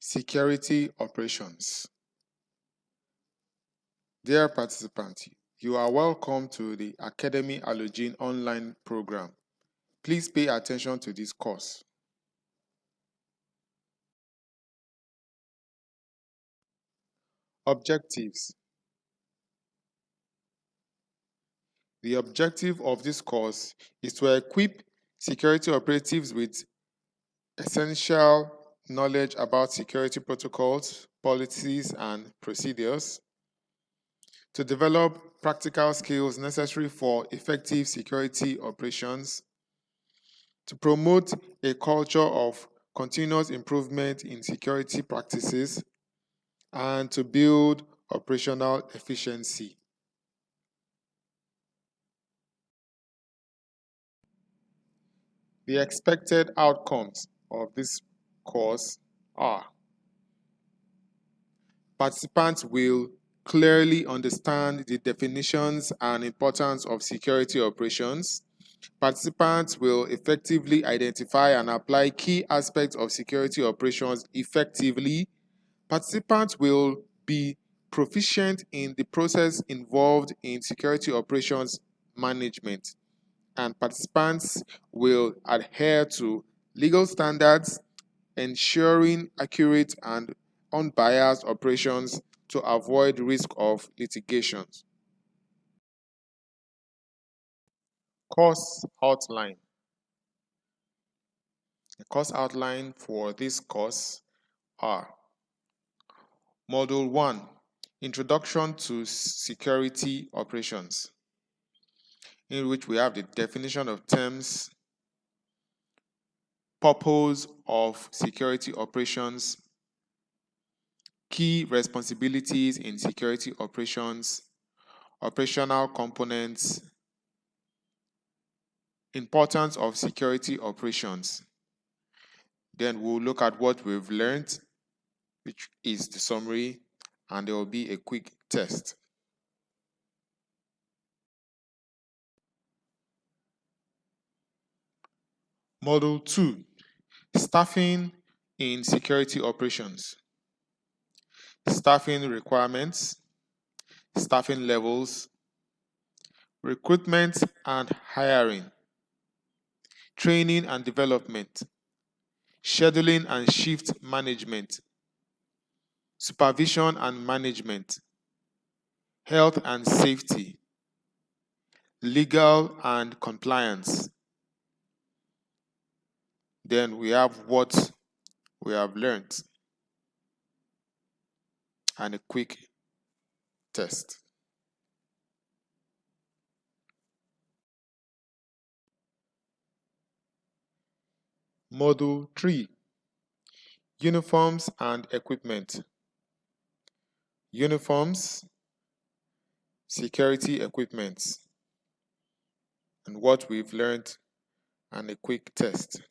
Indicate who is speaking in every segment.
Speaker 1: Security operations. Dear participants, you are welcome to the Academy Allogene online program. Please pay attention to this course. Objectives. The objective of this course is to equip security operatives with essential knowledge about security protocols, policies, and procedures, to develop practical skills necessary for effective security operations, to promote a culture of continuous improvement in security practices, and to build operational efficiency. The expected outcomes of this course are: participants will clearly understand the definitions and importance of security operations. Participants will effectively identify and apply key aspects of security operations effectively. Participants will be proficient in the process involved in security operations management, and participants will adhere to legal standards, ensuring accurate and unbiased operations to avoid risk of litigation. Course outline. The course outline for this course are: Module 1, Introduction to Security Operations, in which we have the definition of terms, purpose of security operations, key responsibilities in security operations, operational components, importance of security operations. Then we'll look at what we've learned, which is the summary, and there will be a quick test. Module 2, Staffing in Security Operations. Staffing requirements, staffing levels, recruitment and hiring, training and development, scheduling and shift management, supervision and management, health and safety, legal and compliance. Then we have what we have learned and a quick test. Module 3, Uniforms and Equipment. Uniforms, security equipment, and what we've learned, and a quick test.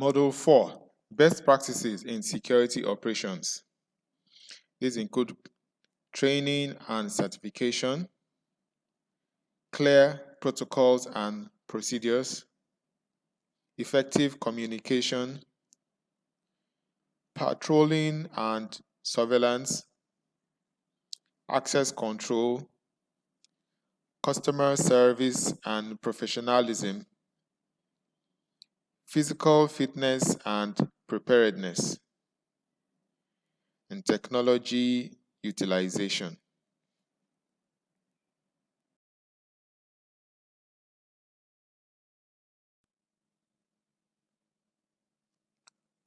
Speaker 1: Module 4, Best Practices in Security Operations. These include training and certification, clear protocols and procedures, effective communication, patrolling and surveillance, access control, customer service and professionalism, physical fitness and preparedness, and technology utilization.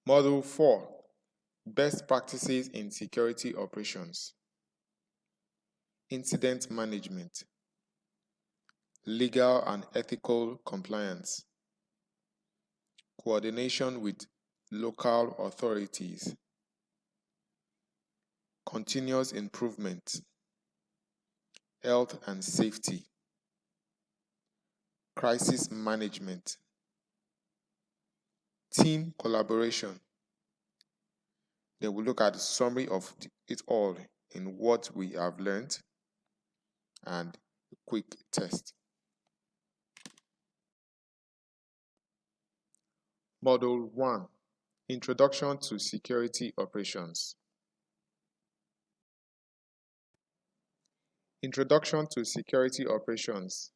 Speaker 1: Module 4, Best Practices in Security Operations. Incident management, legal and ethical compliance, coordination with local authorities, continuous improvement, health and safety, crisis management, team collaboration. Then we'll look at the summary of it all in what we have learned and a quick test. Module 1. Introduction to Security Operations. Introduction to Security Operations.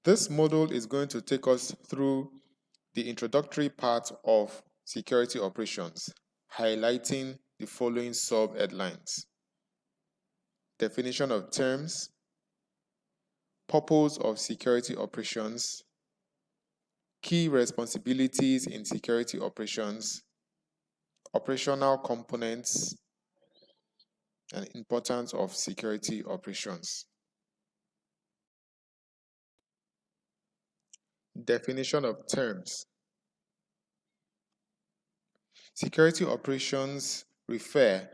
Speaker 1: This module is going to take us through the introductory part of security operations, highlighting the following sub-headlines: definition of terms, purpose of security operations, key responsibilities in security operations, operational components, and importance of security operations. Definition of terms. Security operations refer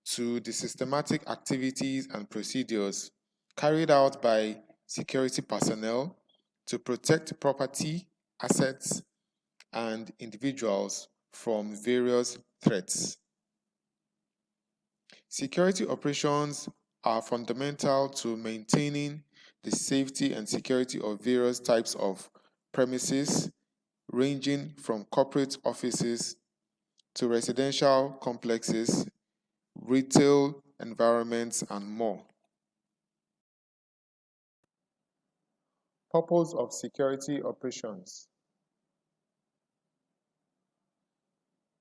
Speaker 1: to the systematic activities and procedures carried out by security personnel to protect property, assets, and individuals from various threats. Security operations are fundamental to maintaining the safety and security of various types of premises, ranging from corporate offices to residential complexes, retail environments, and more. Purpose of security operations.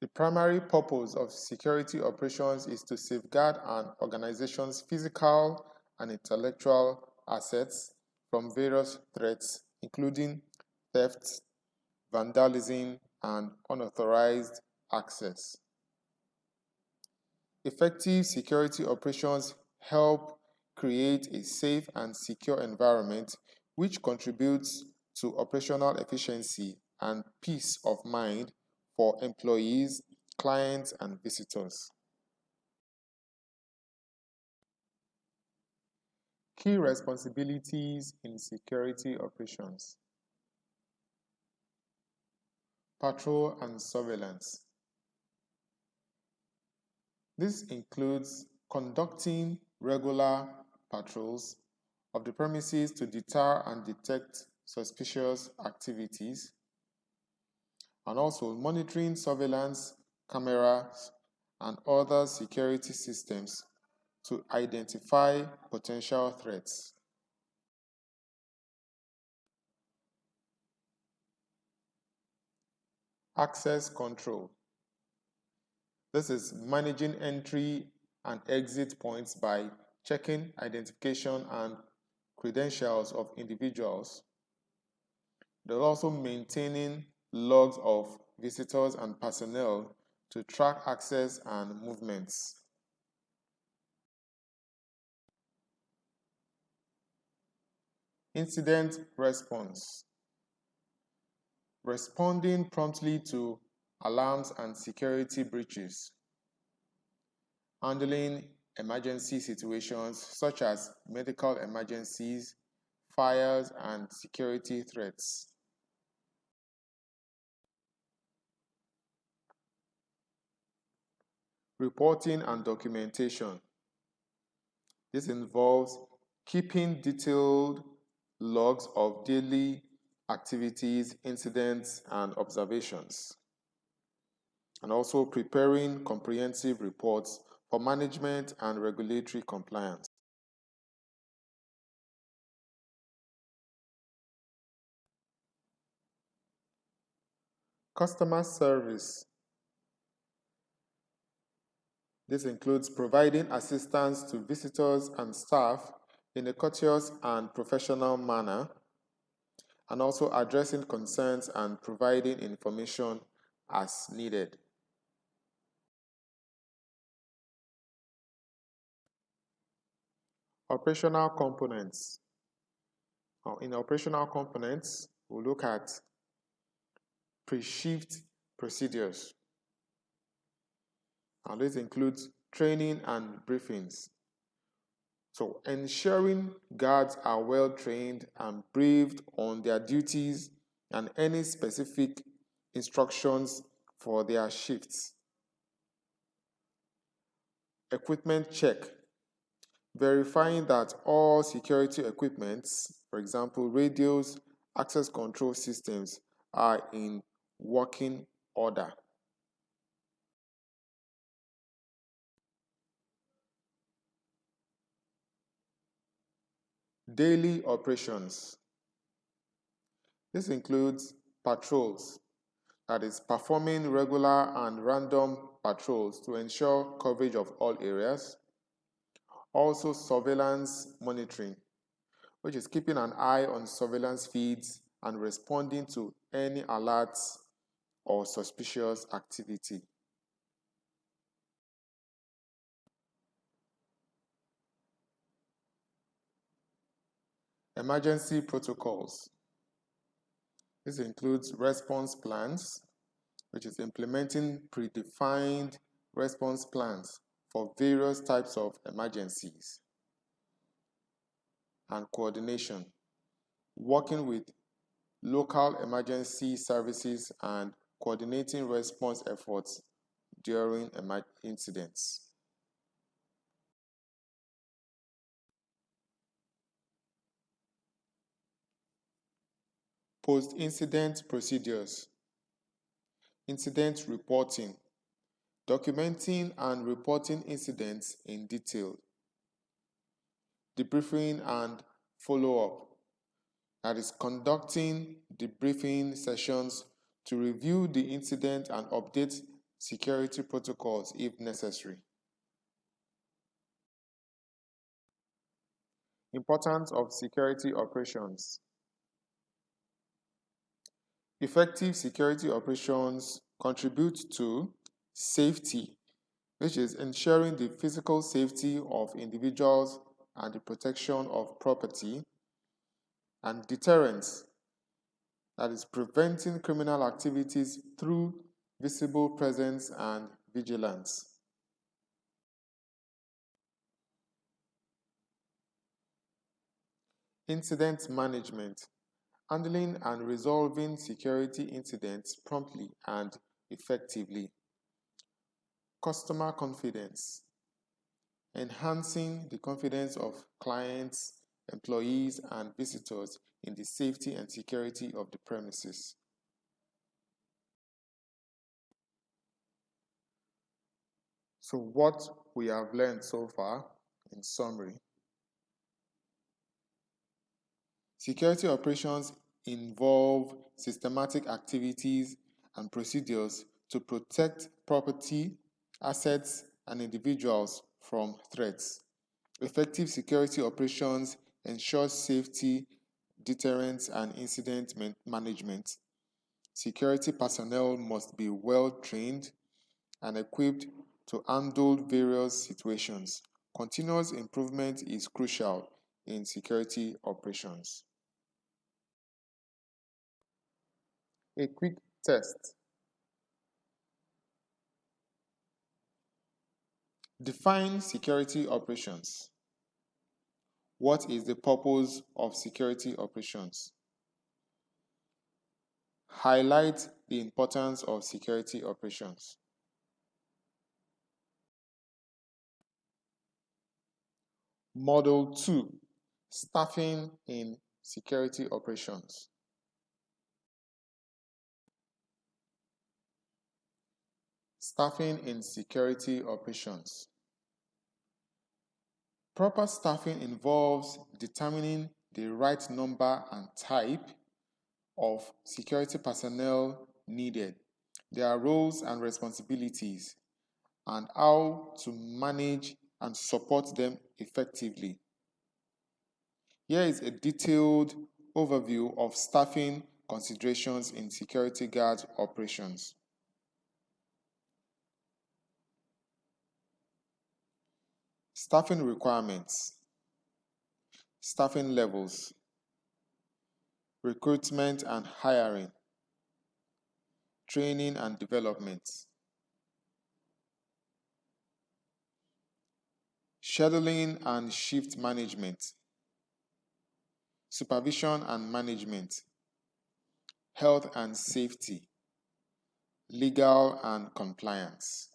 Speaker 1: The primary purpose of security operations is to safeguard an organization's physical and intellectual assets from various threats, including theft, vandalism, and unauthorized access. Effective security operations help create a safe and secure environment which contributes to operational efficiency and peace of mind for employees, clients, and visitors. Key responsibilities in security operations. Patrol and surveillance. This includes conducting regular patrols of the premises to deter and detect suspicious activities, and also monitoring surveillance cameras and other security systems to identify potential threats. Access control. This is managing entry and exit points by checking identification and credentials of individuals. They're also maintaining logs of visitors and personnel to track access and movements. Incident response. Responding promptly to alarms and security breaches. Handling emergency situations such as medical emergencies, fires, and security threats. Reporting and documentation. This involves keeping detailed logs of daily activities, incidents, and observations, and also preparing comprehensive reports for management and regulatory compliance. Customer service. This includes providing assistance to visitors and staff in a courteous and professional manner, and also addressing concerns and providing information as needed. Operational components. In operational components, we'll look at pre-shift procedures. And this includes training and briefings. So ensuring guards are well trained and briefed on their duties and any specific instructions for their shifts. Equipment check. verifying that all security equipment, for example, radios, access control systems, are in working order. Daily operations. This includes patrols, that is, performing regular and random patrols to ensure coverage of all areas. Also, surveillance monitoring, which is keeping an eye on surveillance feeds and responding to any alerts or suspicious activity. Emergency protocols. This includes response plans, which is implementing predefined response plans for various types of emergencies, and coordination, working with local emergency services and coordinating response efforts during incidents. Post-incident procedures. Incident reporting, documenting and reporting incidents in detail. Debriefing and follow-up, that is conducting debriefing sessions to review the incident and update security protocols if necessary. Importance of security operations. Effective security operations contribute to safety, which is ensuring the physical safety of individuals and the protection of property, and deterrence, that is preventing criminal activities through visible presence and vigilance. Incident management, handling and resolving security incidents promptly and effectively. Customer confidence, enhancing the confidence of clients, employees, and visitors in the safety and security of the premises. So, what we have learned so far, in summary, security operations involve systematic activities and procedures to protect property, assets, and individuals from threats. Effective security operations ensure safety, deterrence, and incident management. Security personnel must be well trained and equipped to handle various situations. Continuous improvement is crucial in security operations. A quick test. Define security operations. What is the purpose of security operations? Highlight the importance of security operations. Model 2. Staffing in security operations. Staffing in security operations. Proper staffing involves determining the right number and type of security personnel needed, their roles and responsibilities, and how to manage and support them effectively. Here is a detailed overview of staffing considerations in security guard operations. Staffing requirements, staffing levels, recruitment and hiring, training and development, scheduling and shift management, supervision and management, health and safety, legal and compliance.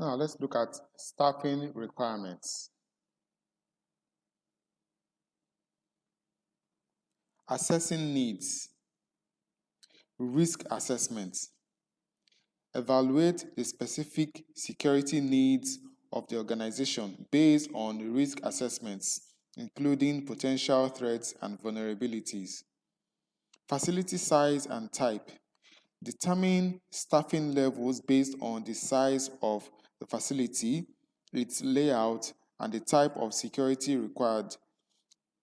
Speaker 1: Now let's look at staffing requirements. Assessing needs. Risk assessment. Evaluate the specific security needs of the organization based on risk assessments, including potential threats and vulnerabilities. Facility size and type. Determine staffing levels based on the size of the facility, its layout, and the type of security required.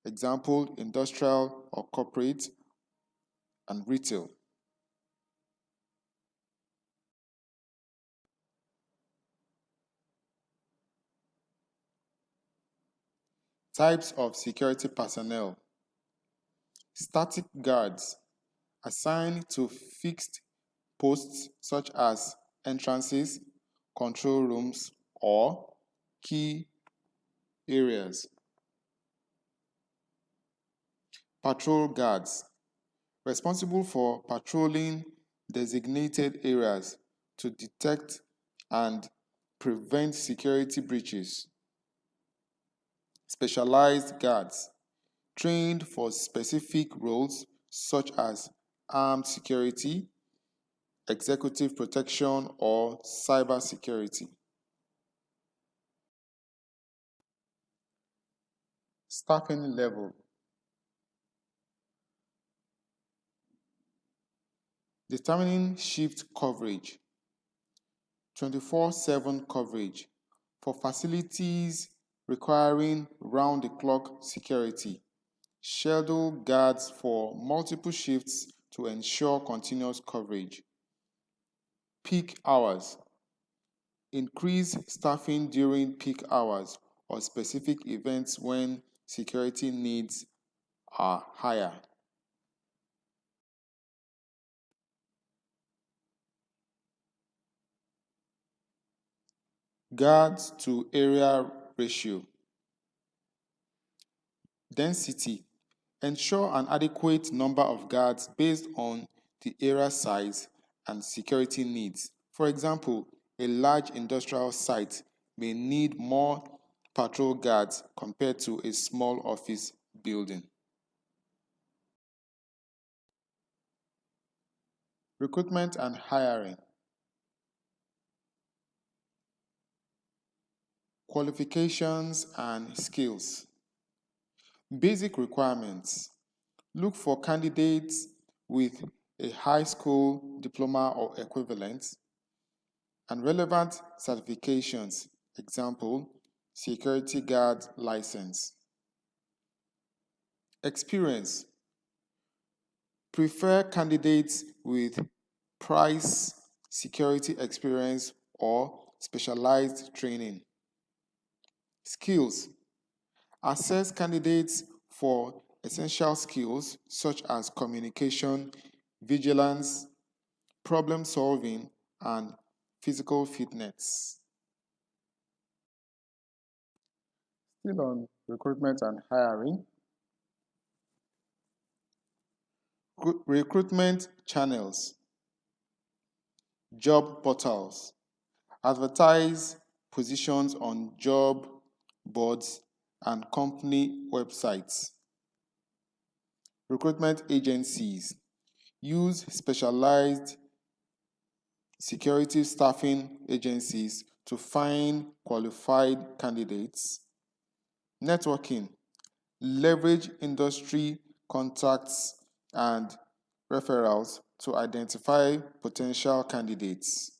Speaker 1: Example, industrial or corporate and retail. Types of security personnel. Static guards assigned to fixed posts such as entrances, control rooms, or key areas. Patrol guards responsible for patrolling designated areas to detect and prevent security breaches. Specialized guards trained for specific roles such as armed security, executive protection, or cyber security. Staffing level. Determining shift coverage. 24/7 coverage for facilities requiring round-the-clock security. Schedule guards for multiple shifts to ensure continuous coverage. Peak hours. Increase staffing during peak hours or specific events when security needs are higher. Guards to area ratio. Density. Ensure an adequate number of guards based on the area size and security needs. For example, a large industrial site may need more patrol guards compared to a small office building. Recruitment and hiring. Qualifications and skills. Basic requirements. Look for candidates with a high school diploma or equivalent and relevant certifications, example, security guard license. Experience. Prefer candidates with price security experience or specialized training. Skills. Assess candidates for essential skills such as communication, vigilance, problem solving, and physical fitness. Still on recruitment and hiring, recruitment channels, job portals, advertise positions on job boards and company websites. Recruitment agencies use specialized security staffing agencies to find qualified candidates. Networking. Leverage industry contacts and referrals to identify potential candidates.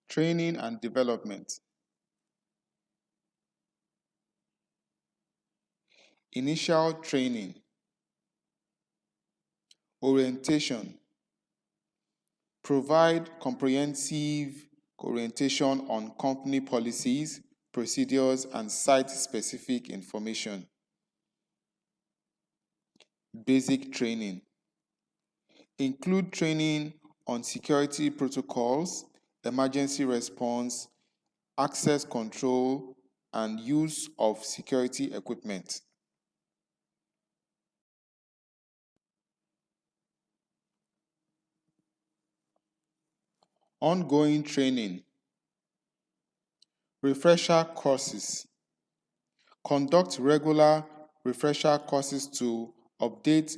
Speaker 1: Training and development. Initial training. Orientation. Provide comprehensive orientation on company policies, procedures, and site-specific information. Basic training. Include training on security protocols, emergency response, access control, and use of security equipment. ongoing training, refresher courses. Conduct regular refresher courses to update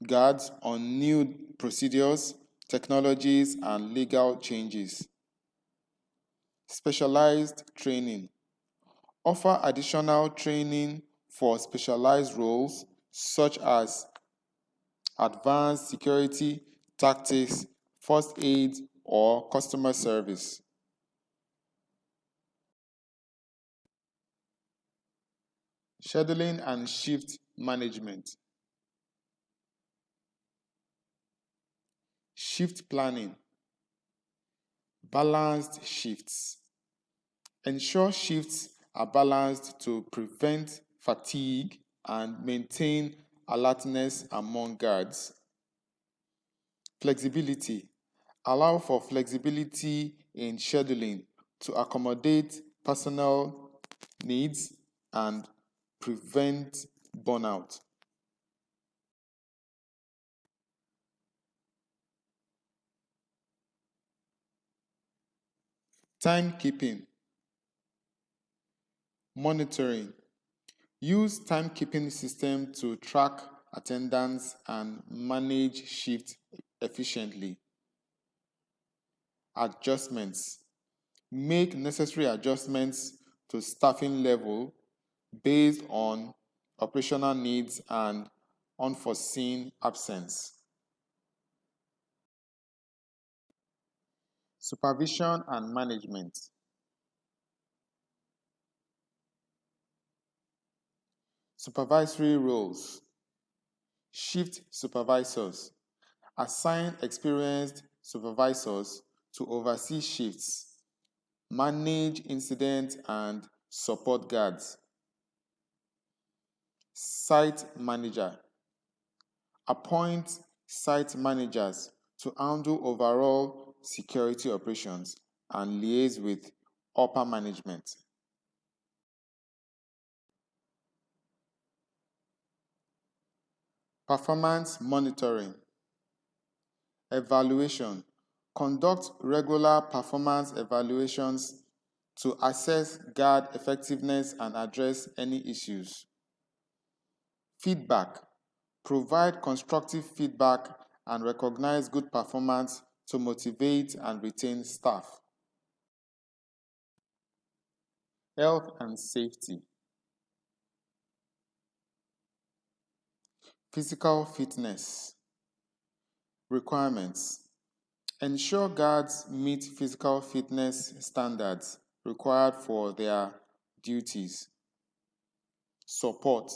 Speaker 1: guards on new procedures, technologies, and legal changes. Specialized training. Offer additional training for specialized roles such as advanced security tactics, first aid, or customer service. Scheduling and shift management. Shift planning. Balanced shifts. Ensure shifts are balanced to prevent fatigue and maintain alertness among guards. Flexibility. Allow for flexibility in scheduling to accommodate personal needs and prevent burnout. Timekeeping. Monitoring. Use timekeeping system to track attendance and manage shift efficiently. Adjustments. Make necessary adjustments to staffing level based on operational needs and unforeseen absence. Supervision and management. Supervisory roles. Shift supervisors. Assign experienced supervisors to oversee shifts, manage incidents, and support guards. Site manager. Appoint site managers to handle overall security operations and liaise with upper management. Performance monitoring. Evaluation. Conduct regular performance evaluations to assess guard effectiveness and address any issues. Feedback. Provide constructive feedback and recognize good performance to motivate and retain staff. Health and safety. Physical fitness. Requirements. Ensure guards meet physical fitness standards required for their duties. Support.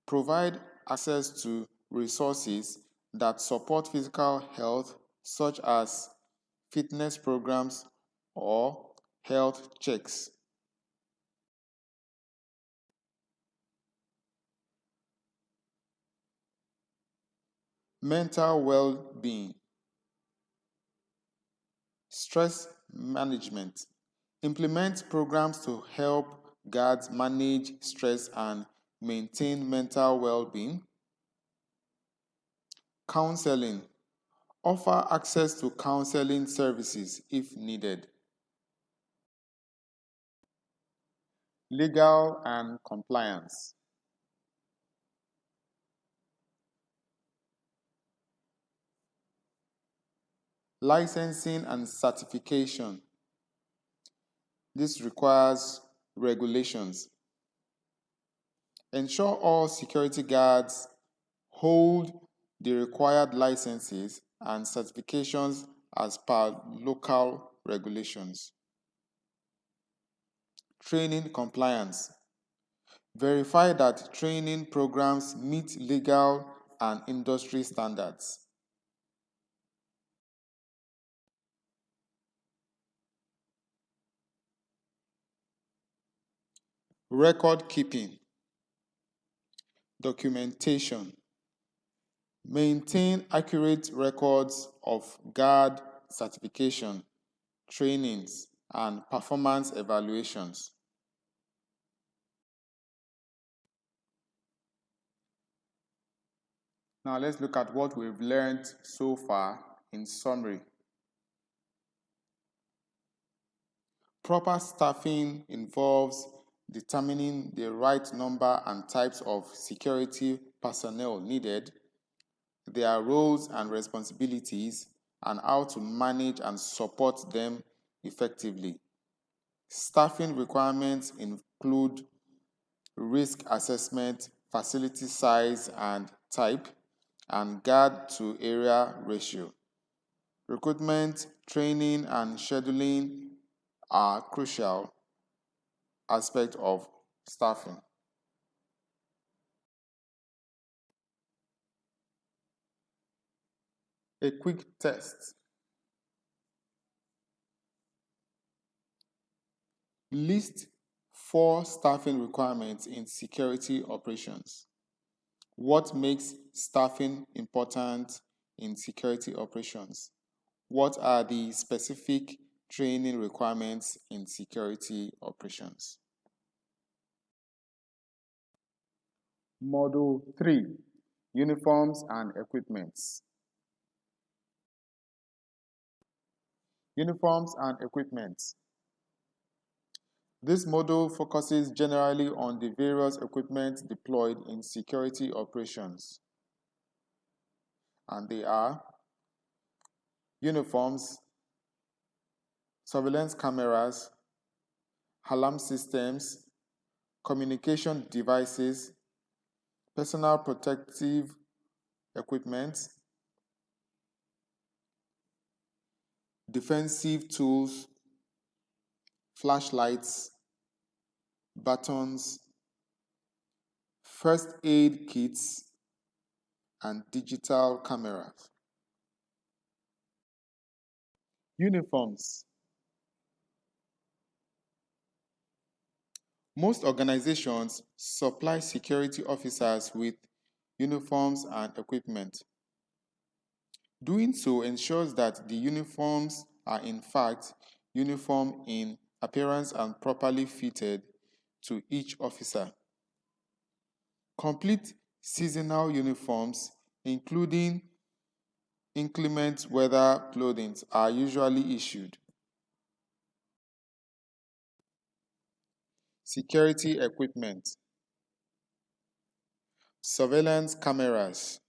Speaker 1: Provide access to resources that support physical health, such as fitness programs or health checks. Mental well being. Stress management. Implement programs to help guards manage stress and maintain mental well being. Counseling. Offer access to counseling services if needed. Legal and compliance. Licensing and certification. This requires regulations. Ensure all security guards hold the required licenses and certifications as per local regulations. Training compliance. Verify that training programs meet legal and industry standards. Record keeping. Documentation. Maintain accurate records of guard certification, trainings, and performance evaluations. Now let's look at what we've learned so far in summary. Proper staffing involves determining the right number and types of security personnel needed, their roles and responsibilities, and how to manage and support them effectively. Staffing requirements include risk assessment, facility size and type, and guard to area ratio. Recruitment, training, and scheduling are crucial aspects of staffing. A quick test. List four staffing requirements in security operations. What makes staffing important in security operations? What are the specific training requirements in security operations? Module 3, Uniforms and Equipments. Uniforms and Equipments. This module focuses generally on the various equipment deployed in security operations, and they are uniforms, surveillance cameras, alarm systems, communication devices, personal protective equipment, defensive tools, flashlights, batons, first aid kits, and digital cameras. Uniforms. Most organizations supply security officers with uniforms and equipment. Doing so ensures that the uniforms are in fact uniform in appearance and properly fitted to each officer. Complete seasonal uniforms, including inclement weather clothing, are usually issued. Security equipment, surveillance cameras.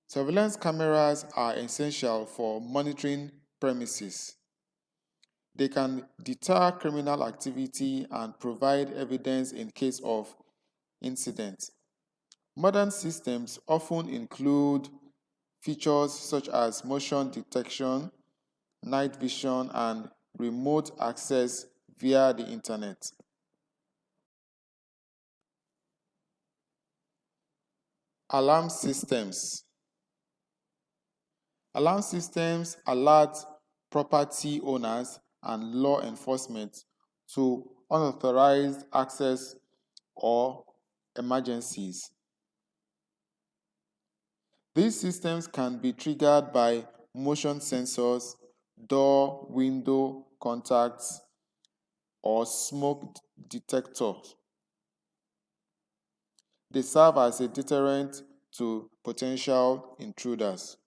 Speaker 1: Surveillance cameras are essential for monitoring premises. They can deter criminal activity and provide evidence in case of incident. Modern systems often include features such as motion detection, night vision, and remote access via the internet. Alarm systems. Alarm systems alert property owners and law enforcement to unauthorized access or emergencies. These systems can be triggered by motion sensors, door, window contacts, or smoke detectors. They serve as a deterrent to potential intruders.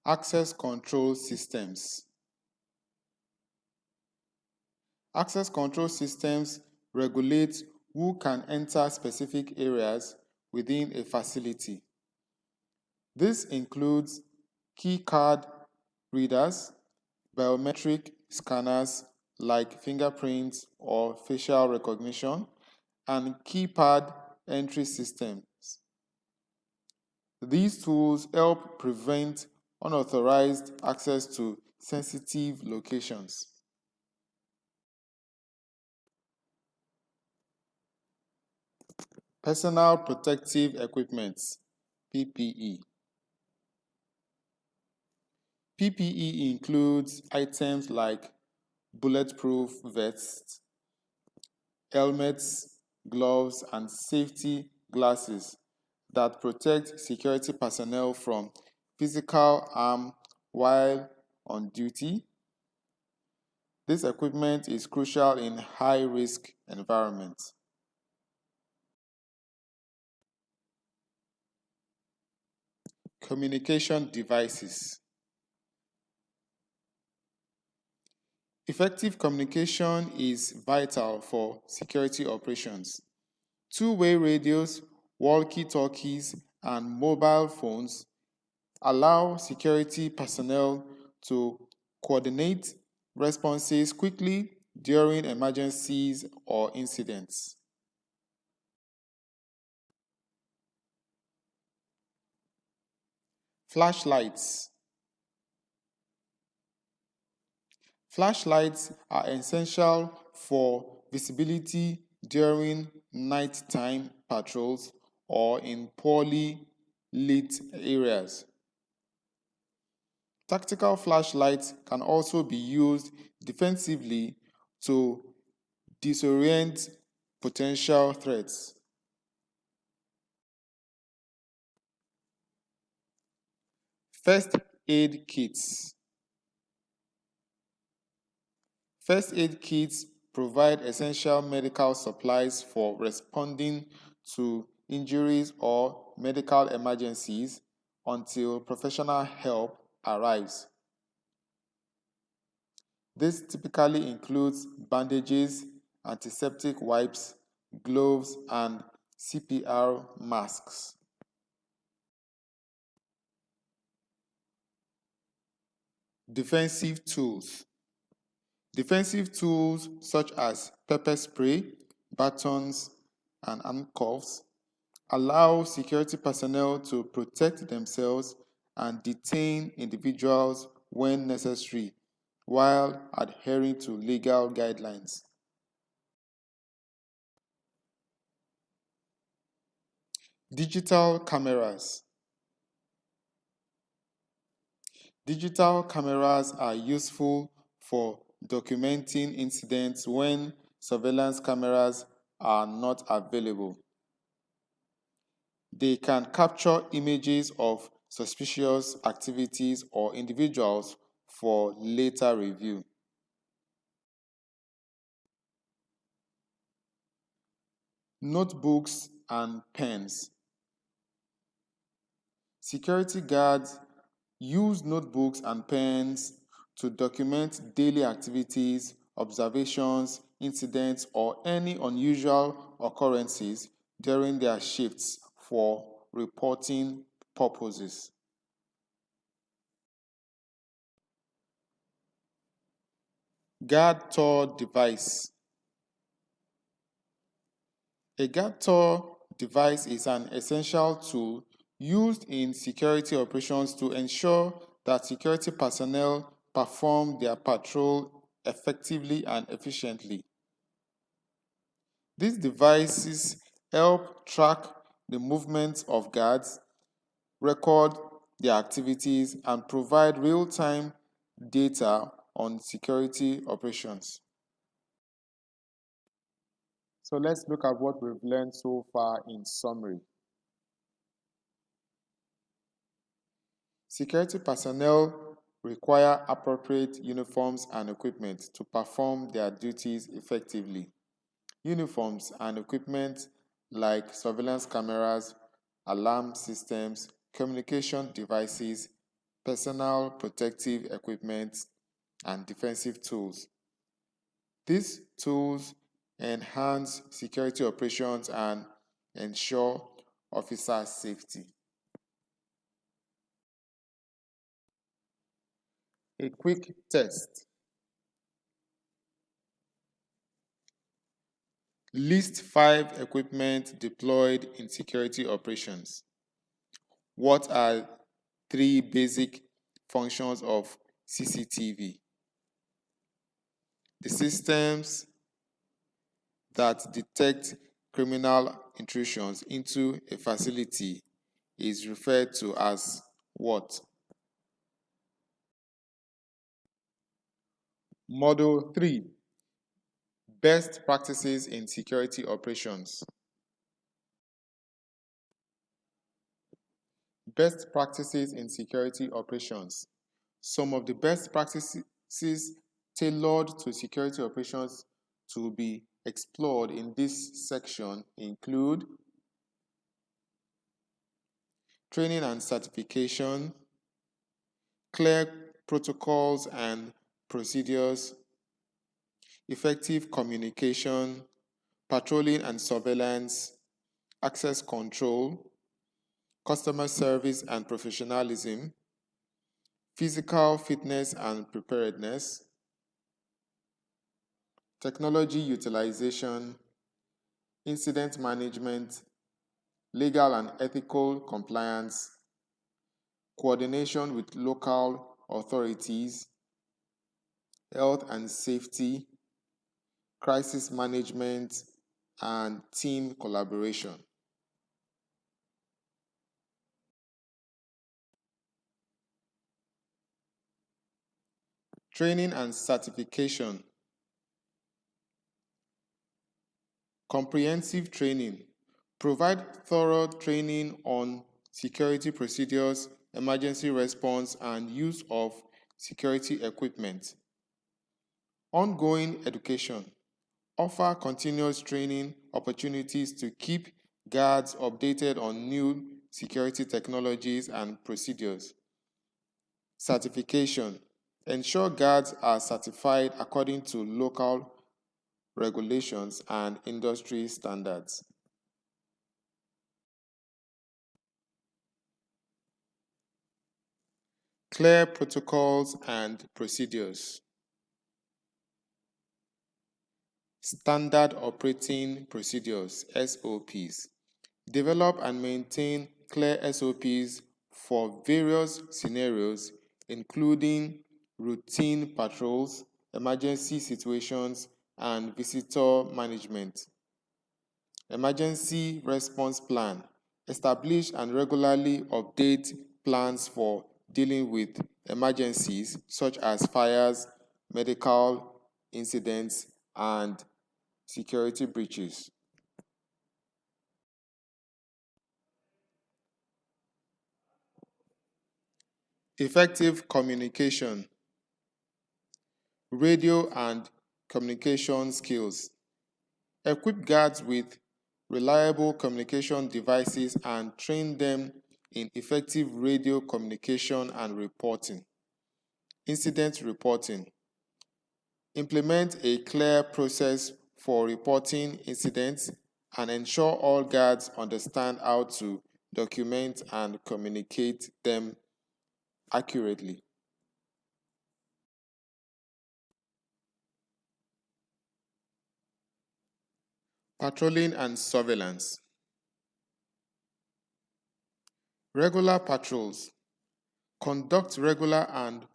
Speaker 1: Access control systems. Access control systems regulate who can enter specific areas within a facility. This includes key card readers, biometric scanners like fingerprints or facial recognition, and keypad entry systems. These tools help prevent unauthorized access to sensitive locations. Personal protective equipment, PPE. PPE includes items like bulletproof vests, helmets, gloves, and safety glasses that protect security personnel from physical harm while on duty. This equipment is crucial in high risk environments. Communication devices. Effective communication is vital for security operations. Two-way radios, walkie-talkies, and mobile phones allow security personnel to coordinate responses quickly during emergencies or incidents. Flashlights. Flashlights are essential for visibility during nighttime patrols or in poorly lit areas. Tactical flashlights can also be used defensively to disorient potential threats. First aid kits. First aid kits provide essential medical supplies for responding to injuries or medical emergencies until professional help arrives. This typically includes bandages, antiseptic wipes, gloves, and CPR masks. Defensive tools. Defensive tools such as pepper spray, batons, and handcuffs allow security personnel to protect themselves and detain individuals when necessary while adhering to legal guidelines. Digital cameras. Digital cameras are useful for documenting incidents when surveillance cameras are not available. They can capture images of suspicious activities or individuals for later review. Notebooks and pens. Security guards use notebooks and pens to document daily activities, observations, incidents, or any unusual occurrences during their shifts for reporting purposes. Guard Tor device. A guard Tor device is an essential tool used in security operations to ensure that security personnel perform their patrol effectively and efficiently. These devices help track the movements of guards, record their activities, and provide real-time data on security operations. So let's look at what we've learned so far in summary. Security personnel require appropriate uniforms and equipment to perform their duties effectively. Uniforms and equipment like surveillance cameras, alarm systems, communication devices, personal protective equipment, and defensive tools. These tools enhance security operations and ensure officer safety. A quick test. List 5 equipment deployed in security operations. What are 3 basic functions of CCTV? The systems that detect criminal intrusions into a facility is referred to as what? Model 3. Best practices in security operations. Best practices in security operations. Some of the best practices tailored to security operations to be explored in this section include training and certification, clear protocols and procedures, effective communication, patrolling and surveillance, access control, customer service and professionalism, physical fitness and preparedness, technology utilization, incident management, legal and ethical compliance, coordination with local authorities, health and safety, crisis management, and team collaboration. Training and certification. Comprehensive training. Provide thorough training on security procedures, emergency response, and use of security equipment. Ongoing education. Offer continuous training opportunities to keep guards updated on new security technologies and procedures. Certification. Ensure guards are certified according to local regulations and industry standards. Clear protocols and procedures. Standard operating procedures, SOPs. Develop and maintain clear SOPs for various scenarios, including routine patrols, emergency situations, and visitor management. Emergency response plan. Establish and regularly update plans for dealing with emergencies such as fires, medical incidents, and security breaches. Effective communication, radio and communication skills. Equip guards with reliable communication devices and train them in effective radio communication and reporting. Incident reporting. Implement a clear process for reporting incidents and ensure all guards understand how to document and communicate them accurately. Patrolling and surveillance. Regular patrols. Conduct regular and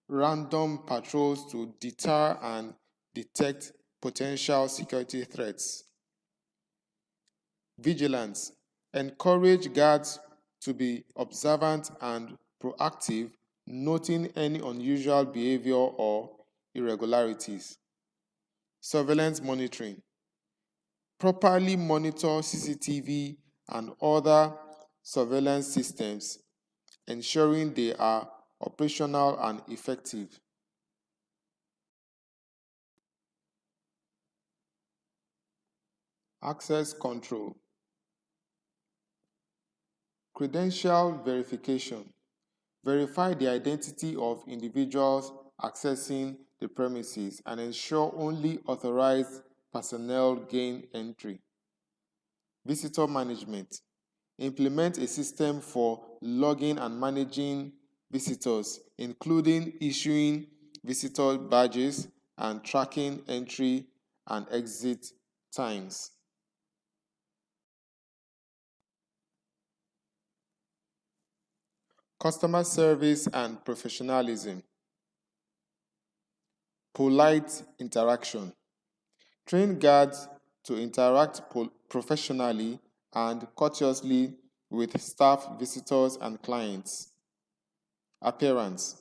Speaker 1: random patrols to deter and detect potential security threats. Vigilance. Encourage guards to be observant and proactive, noting any unusual behavior or irregularities. Surveillance monitoring. Properly monitor CCTV and other surveillance systems, ensuring they are operational and effective. Access control. Credential verification. Verify the identity of individuals accessing the premises and ensure only authorized personnel gain entry. Visitor management. Implement a system for logging and managing visitors, including issuing visitor badges and tracking entry and exit times. Customer service and professionalism. Polite interaction. Train guards to interact professionally and courteously with staff, visitors, and clients. Appearance.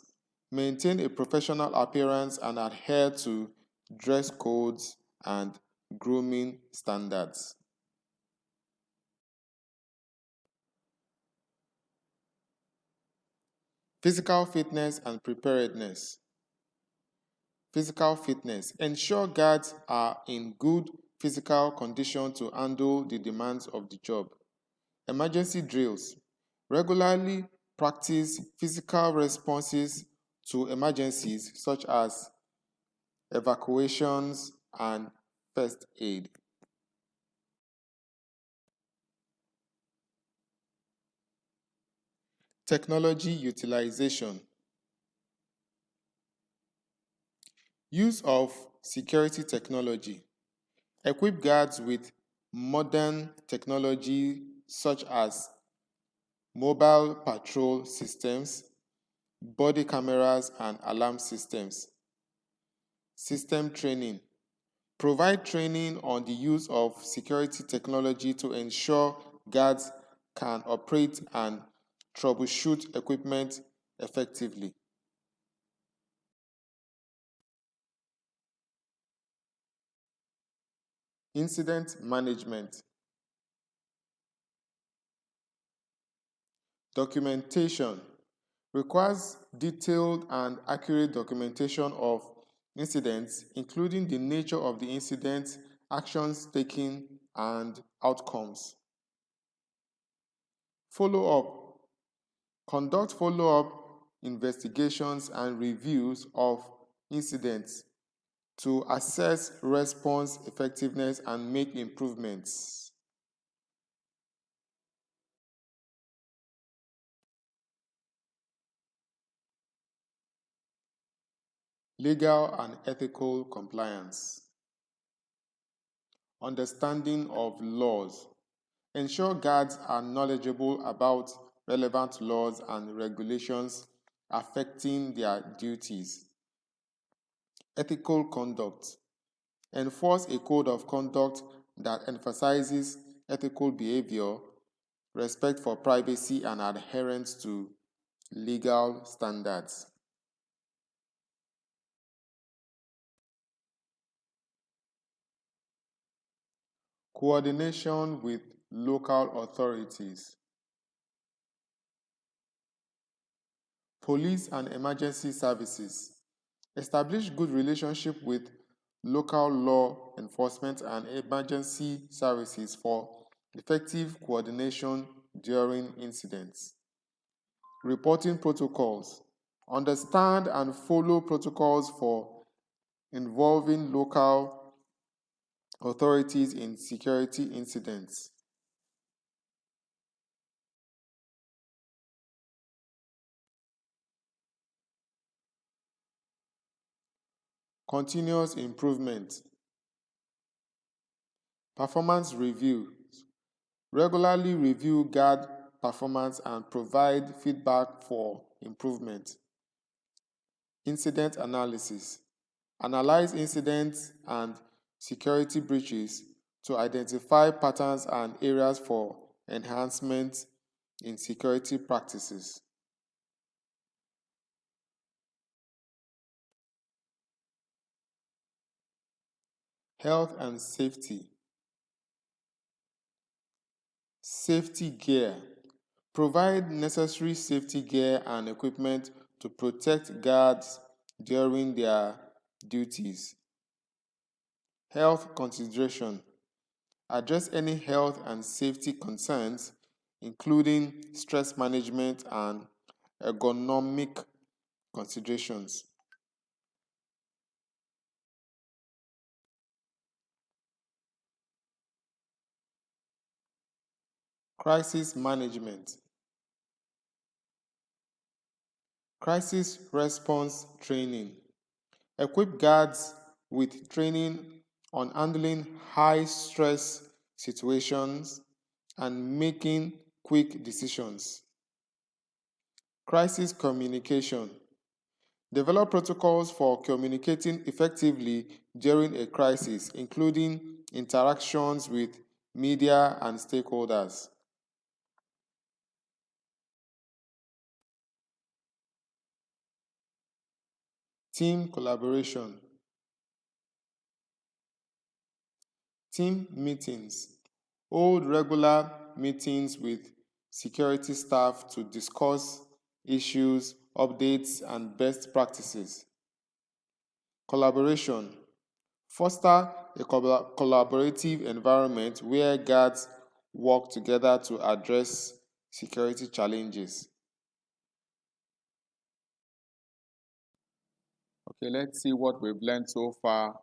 Speaker 1: Maintain a professional appearance and adhere to dress codes and grooming standards. Physical fitness and preparedness. Physical fitness. Ensure guards are in good physical condition to handle the demands of the job. Emergency drills. Regularly practice physical responses to emergencies such as evacuations and first aid. Technology utilization. Use of security technology. Equip guards with modern technology such as mobile patrol systems, body cameras, and alarm systems. System training. Provide training on the use of security technology to ensure guards can operate and troubleshoot equipment effectively. Incident management. Documentation requires detailed and accurate documentation of incidents, including the nature of the incident, actions taken, and outcomes. Follow up. Conduct follow up investigations and reviews of incidents to assess response effectiveness and make improvements. Legal and ethical compliance. Understanding of laws. Ensure guards are knowledgeable about relevant laws and regulations affecting their duties. Ethical conduct. Enforce a code of conduct that emphasizes ethical behavior, respect for privacy, and adherence to legal standards. Coordination with local authorities. Police and emergency services. Establish good relationship with local law enforcement and emergency services for effective coordination during incidents. Reporting protocols. Understand and follow protocols for involving local authorities in security incidents. Continuous improvement. Performance review. Regularly review guard performance and provide feedback for improvement. Incident analysis. Analyze incidents and security breaches to identify patterns and areas for enhancement in security practices. Health and safety. Safety gear. Provide necessary safety gear and equipment to protect guards during their duties. Health consideration. Address any health and safety concerns, including stress management and ergonomic considerations. Crisis management. Crisis response training. Equip guards with training on handling high stress situations and making quick decisions. Crisis communication. Develop protocols for communicating effectively during a crisis, including interactions with media and stakeholders. Team collaboration. Team meetings. Hold regular meetings with security staff to discuss issues, updates, and best practices. Collaboration. Foster a collaborative environment where guards work together to address security challenges. Okay, let's see what we've learned so far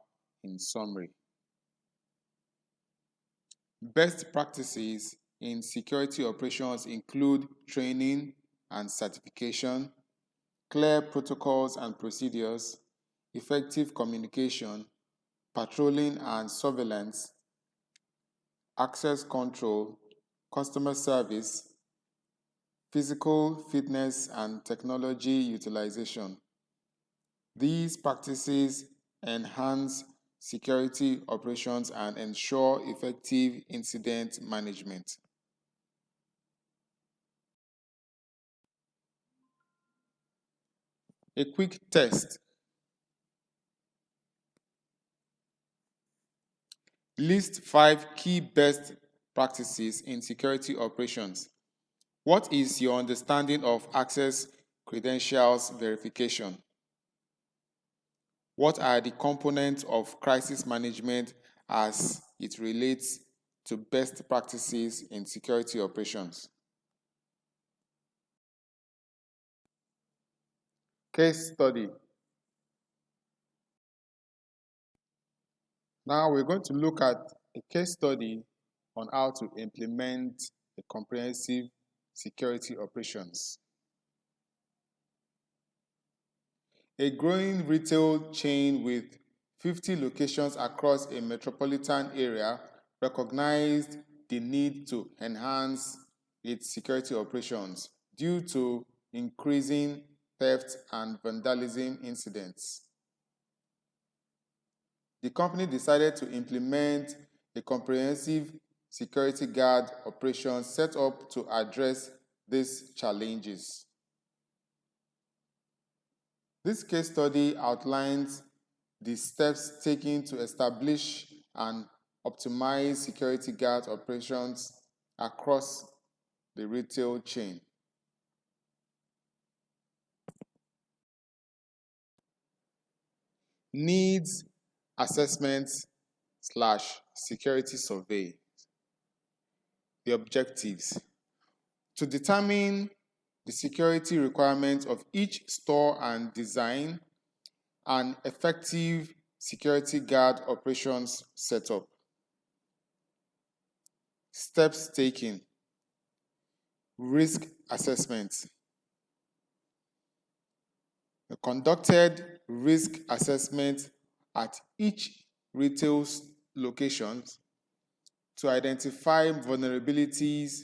Speaker 1: in summary. Best practices in security operations include training and certification, clear protocols and procedures, effective communication, patrolling and surveillance, access control, customer service, physical fitness, and technology utilization. These practices enhance security operations and ensure effective incident management. A quick test. List 5 key best practices in security operations. What is your understanding of access credentials verification? What are the components of crisis management as it relates to best practices in security operations? Case study. Now we're going to look at a case study on how to implement a comprehensive security operations. A growing retail chain with 50 locations across a metropolitan area recognized the need to enhance its security operations due to increasing theft and vandalism incidents. The company decided to implement a comprehensive security guard operation set up to address these challenges. This case study outlines the steps taken to establish and optimize security guard operations across the retail chain. Needs assessment slash security survey. The objectives. To determine the security requirements of each store and design an effective security guard operations setup. Steps taken. Risk assessment. Conducted risk assessment at each retail location to identify vulnerabilities,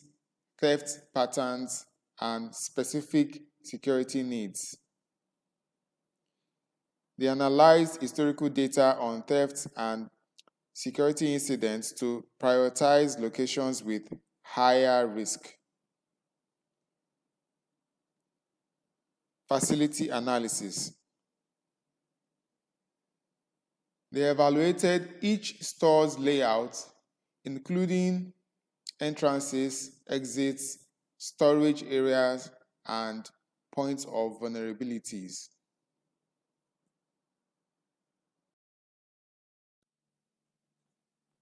Speaker 1: theft patterns, and specific security needs. They analyzed historical data on theft and security incidents to prioritize locations with higher risk. Facility analysis. They evaluated each store's layout, including entrances, exits, storage areas, and points of vulnerabilities.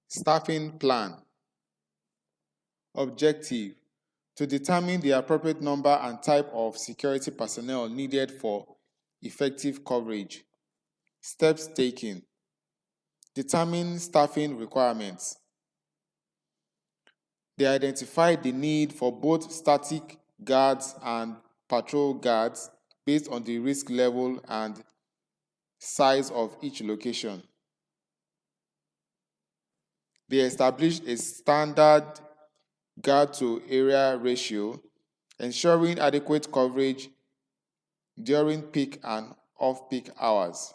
Speaker 1: Staffing plan. Objective. To determine the appropriate number and type of security personnel needed for effective coverage. Steps taken. Determine staffing requirements. They identified the need for both static guards and patrol guards based on the risk level and size of each location. They established a standard guard to area ratio, ensuring adequate coverage during peak and off-peak hours.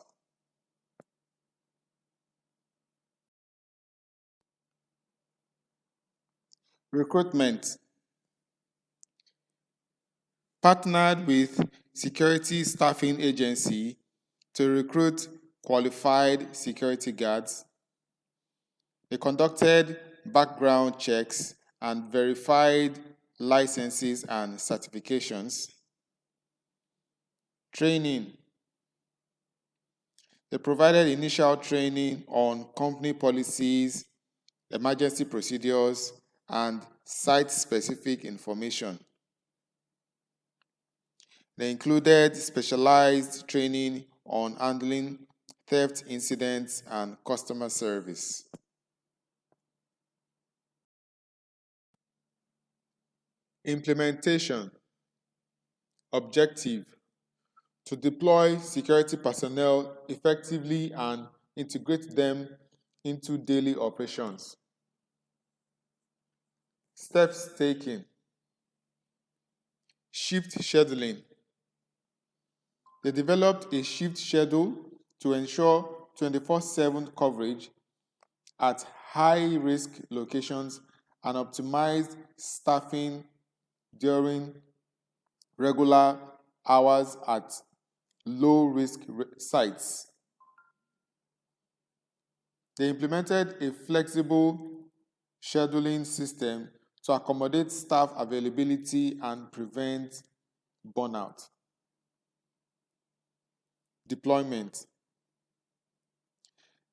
Speaker 1: Recruitment. Partnered with security staffing agency to recruit qualified security guards. They conducted background checks and verified licenses and certifications. Training. They provided initial training on company policies, emergency procedures, and site-specific information. They included specialized training on handling theft incidents and customer service. Implementation. Objective: to deploy security personnel effectively and integrate them into daily operations. Steps taken: shift scheduling. They developed a shift schedule to ensure 24/7 coverage at high-risk locations and optimized staffing during regular hours at low-risk sites. They implemented a flexible scheduling system to accommodate staff availability and prevent burnout. Deployment.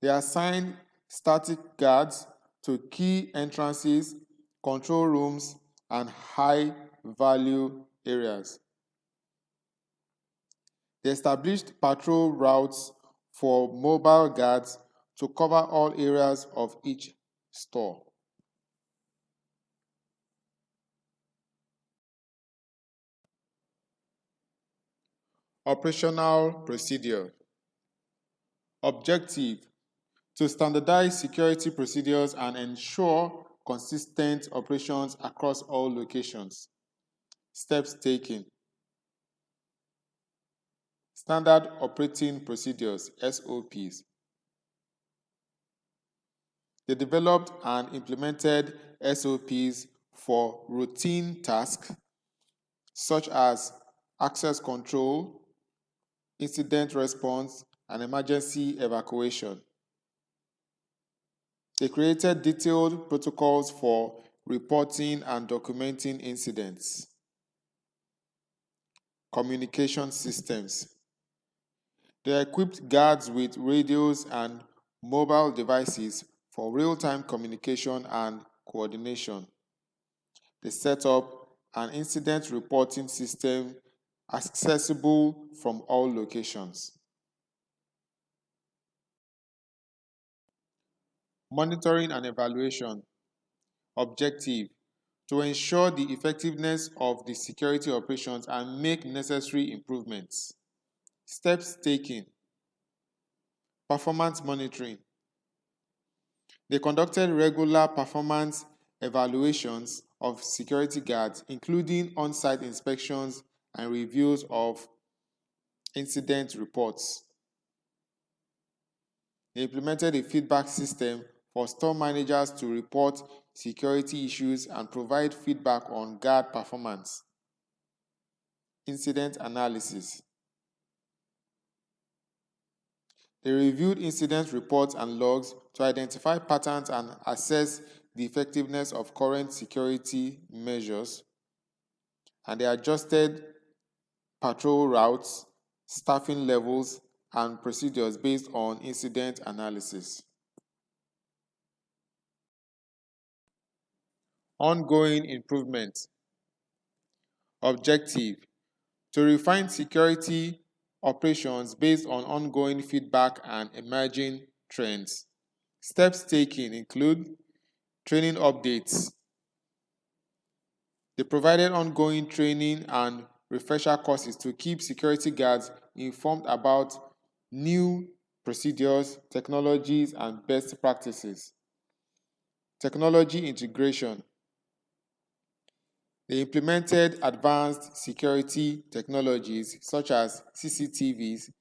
Speaker 1: They assigned static guards to key entrances, control rooms, and high value areas. They established patrol routes for mobile guards to cover all areas of each store. Operational procedure. Objective: to standardize security procedures and ensure consistent operations across all locations. Steps taken: standard operating procedures (SOPs). They developed and implemented SOPs for routine tasks such as access control, incident response, and emergency evacuation. They created detailed protocols for reporting and documenting incidents. Communication systems. They equipped guards with radios and mobile devices for real-time communication and coordination. They set up an incident reporting system accessible from all locations. Monitoring and evaluation. Objective: to ensure the effectiveness of the security operations and make necessary improvements. Steps taken: performance monitoring. They conducted regular performance evaluations of security guards, including on-site inspections and reviews of incident reports. They implemented a feedback system for store managers to report security issues and provide feedback on guard performance. Incident analysis. They reviewed incident reports and logs to identify patterns and assess the effectiveness of current security measures, and they adjusted patrol routes, staffing levels, and procedures based on incident analysis. Ongoing improvement. Objective: to refine security operations based on ongoing feedback and emerging trends. Steps taken include training updates. They provided ongoing training and refresher courses to keep security guards informed about new procedures, technologies, and best practices. Technology integration. They implemented advanced security technologies such as CCTVs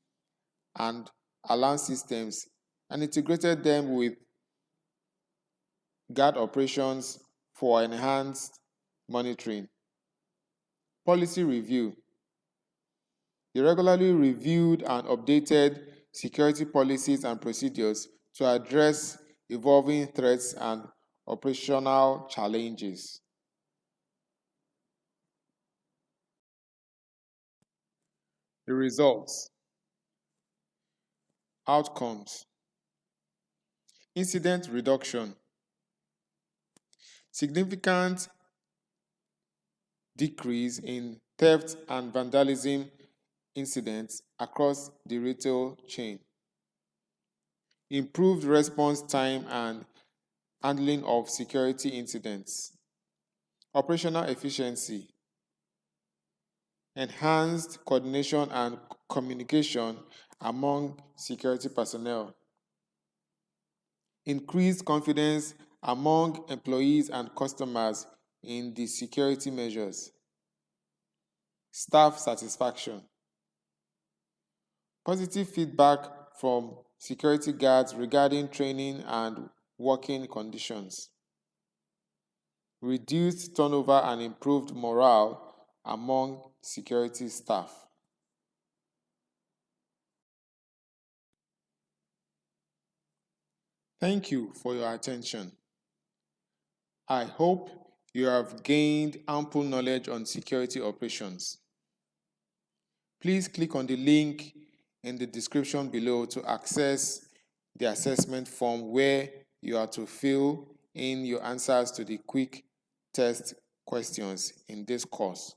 Speaker 1: and alarm systems and integrated them with guard operations for enhanced monitoring. Policy review. They regularly reviewed and updated security policies and procedures to address evolving threats and operational challenges. The results. Outcomes. Incident reduction. Significant decrease in theft and vandalism incidents across the retail chain, improved response time and handling of security incidents, operational efficiency, enhanced coordination and communication among security personnel, increased confidence among employees and customers in the security measures, staff satisfaction, positive feedback from security guards regarding training and working conditions, reduced turnover and improved morale among security staff. Thank you for your attention. I hope you have gained ample knowledge on security operations. Please click on the link in the description below to access the assessment form where you are to fill in your answers to the quick test questions in this course.